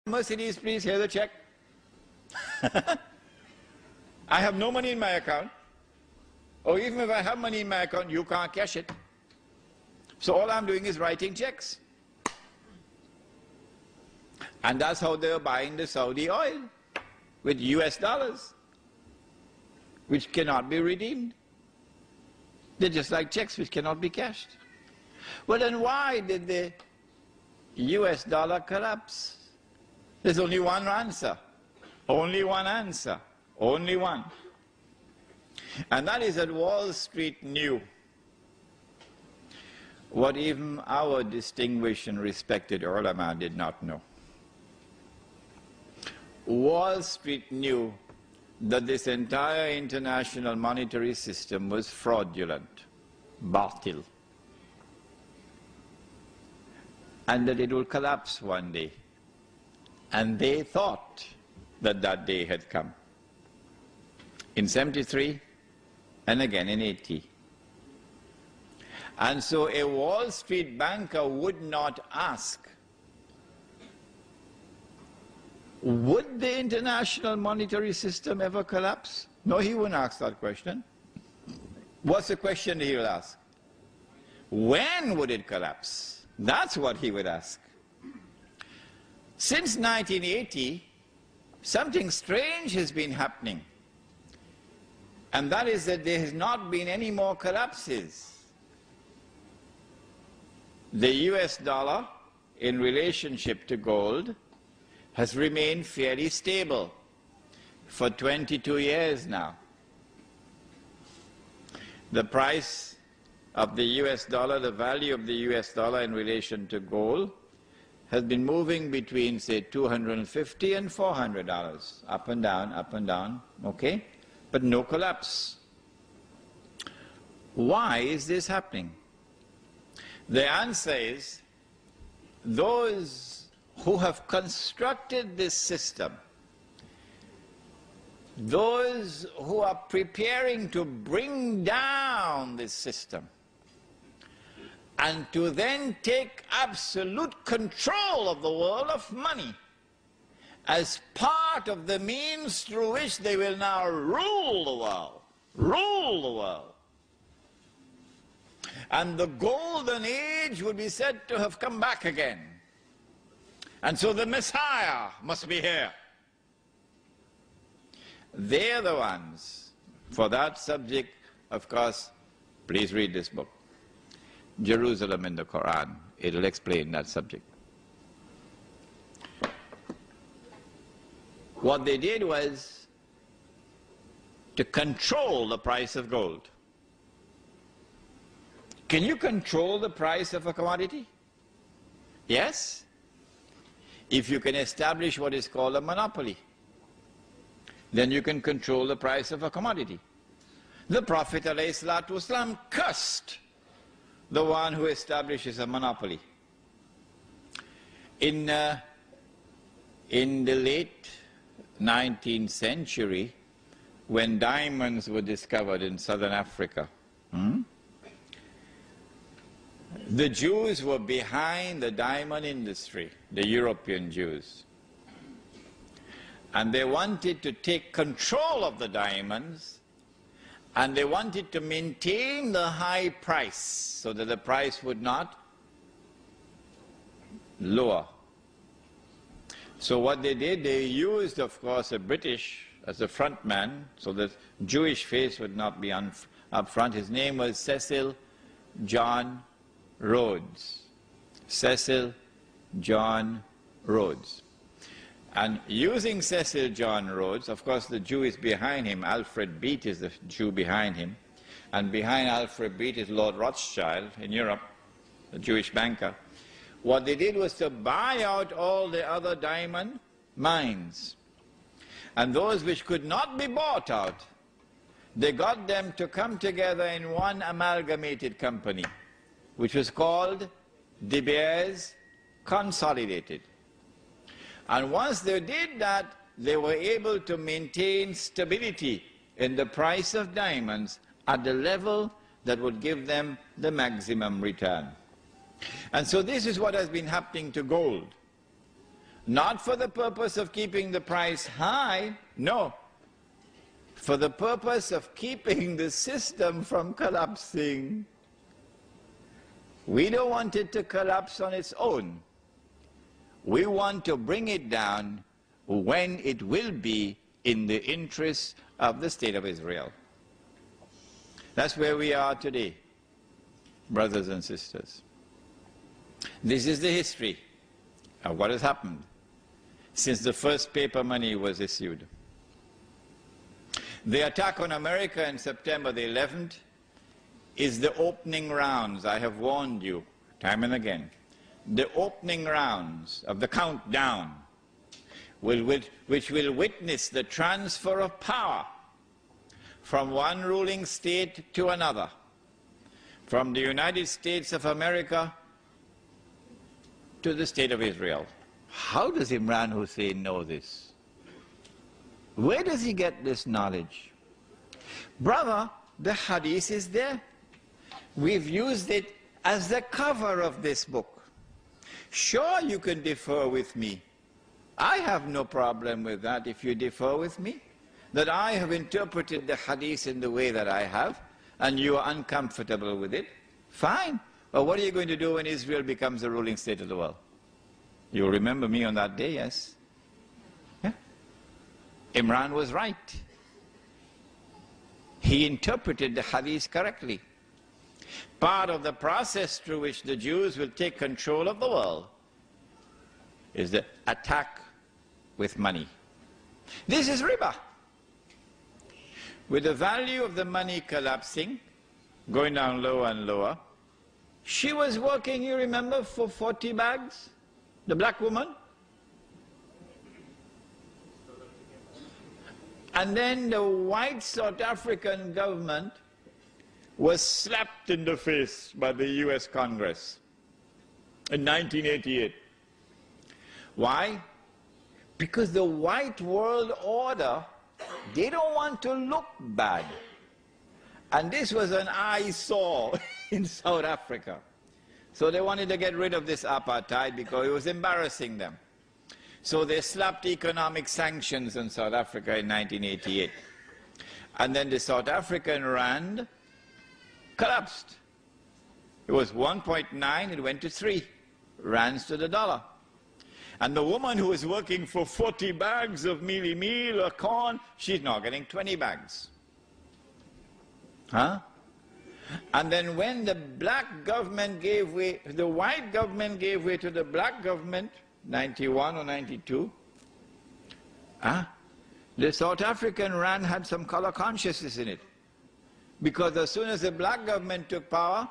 Mercedes, please, here's the check. I have no money in my account. Or even if I have money in my account, you can't cash it. So all I'm doing is writing checks. And that's how they're buying the Saudi oil, with US dollars, which cannot be redeemed. They're just like checks which cannot be cashed. Well, then why did the US dollar collapse? There's only one answer. Only one answer. Only one. And that is that Wall Street knew what even our distinguished and respected ulama did not know. Wall Street knew that this entire international monetary system was fraudulent, batil, and that it will collapse one day. And they thought that that day had come. In 73 and again in 80. And so a Wall Street banker would not ask, would the international monetary system ever collapse? No, he wouldn't ask that question. What's the question he will ask? When would it collapse? That's what he would ask. Since 1980, something strange has been happening. And that is that there has not been any more collapses. The US dollar, in relationship to gold, has remained fairly stable for 22 years now. The price of the US dollar, the value of the US dollar in relation to gold, has been moving between, say, $250 and $400, up and down, okay? But no collapse. Why is this happening? The answer is, those who have constructed this system, those who are preparing to bring down this system, and to then take absolute control of the world of money as part of the means through which they will now rule the world. Rule the world. And the golden age would be said to have come back again. And so the Messiah must be here. They're the ones. For that subject, of course, please read this book, Jerusalem in the Quran. It'll explain that subject. What they did was to control the price of gold. Can you control the price of a commodity? Yes, if you can establish what is called a monopoly. Then you can control the price of a commodity. The Prophet ﷺ cursed the one who establishes a monopoly. In the late 19th century, when diamonds were discovered in southern Africa, the Jews were behind the diamond industry, the European Jews. And they wanted to take control of the diamonds, and they wanted to maintain the high price so that the price would not lower. So what they did, they used, of course, a British as a front man, so that Jewish face would not be up front. His name was Cecil John Rhodes. Cecil John Rhodes. And using Cecil John Rhodes, of course the Jew is behind him. Alfred Beat is the Jew behind him. And behind Alfred Beat is Lord Rothschild in Europe, a Jewish banker. What they did was to buy out all the other diamond mines. And those which could not be bought out, they got them to come together in one amalgamated company, which was called De Beers Consolidated. And once they did that, they were able to maintain stability in the price of diamonds at the level that would give them the maximum return. And so this is what has been happening to gold. Not for the purpose of keeping the price high, no. For the purpose of keeping the system from collapsing. We don't want it to collapse on its own. We want to bring it down when it will be in the interest of the State of Israel. That's where we are today, brothers and sisters. This is the history of what has happened since the first paper money was issued. The attack on America on September the 11th is the opening rounds. I have warned you time and again. The opening rounds of the countdown, which will witness the transfer of power from one ruling state to another, from the United States of America to the State of Israel. How does Imran Hussein know this? Where does he get this knowledge? Brother, the hadith is there. We've used it as the cover of this book. Sure, you can differ with me. I have no problem with that if you differ with me, that I have interpreted the hadith in the way that I have, and you are uncomfortable with it. Fine. But what are you going to do when Israel becomes the ruling state of the world? You'll remember me on that day, yes? Yeah? Imran was right. He interpreted the hadith correctly. Part of the process through which the Jews will take control of the world is the attack with money. This is riba. With the value of the money collapsing, going down lower and lower, she was working, you remember, for 40 bags, the black woman. And then the white South African government was slapped in the face by the US Congress in 1988. Why? Because the white world order, they don't want to look bad. And this was an eyesore in South Africa. So they wanted to get rid of this apartheid because it was embarrassing them. So they slapped economic sanctions on South Africa in 1988. And then the South African rand collapsed. It was 1.9, it went to 3 rands to the dollar. And the woman who was working for 40 bags of mealie meal or corn, she's now getting 20 bags. Huh? And then when the black government gave way, the white government gave way to the black government, 91 or 92, the South African rand had some color consciousness in it. Because as soon as the black government took power,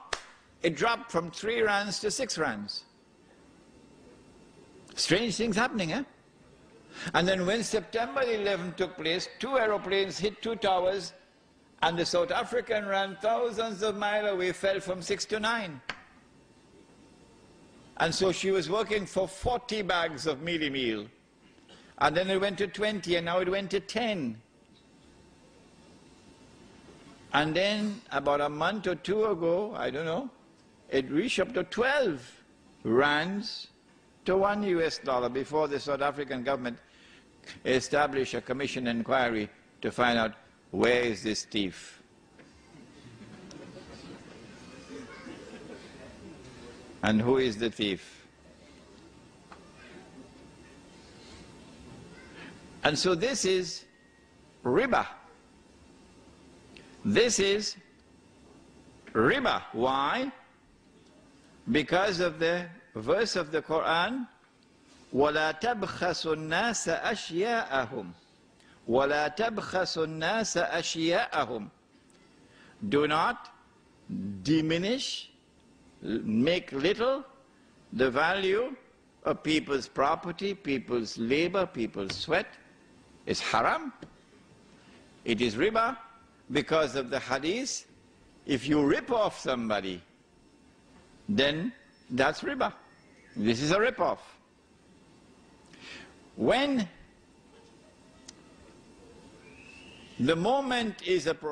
it dropped from 3 rands to 6 rands. Strange things happening, eh? And then when September 11 took place, 2 aeroplanes hit 2 towers, and the South African rand thousands of miles away fell from 6 to 9. And so she was working for 40 bags of mealie meal. And then it went to 20, and now it went to 10. And then about a month or 2 ago, I don't know, it reached up to 12 rands to $1 US before the South African government established a commission inquiry to find out where is this thief. And who is the thief? And so this is riba. This is riba. Why? Because of the verse of the Quran, وَلَا تَبْخَسُوا النَّاسَ أَشْيَاءَهُمْ وَلَا تَبْخَسُوا النَّاسَ أَشْيَاءَهُمْ. Do not diminish, make little the value of people's property, people's labor, people's sweat. It's haram. It is riba because of the hadith. If you rip off somebody, then that's riba. This is a rip-off. When the moment is appropriate,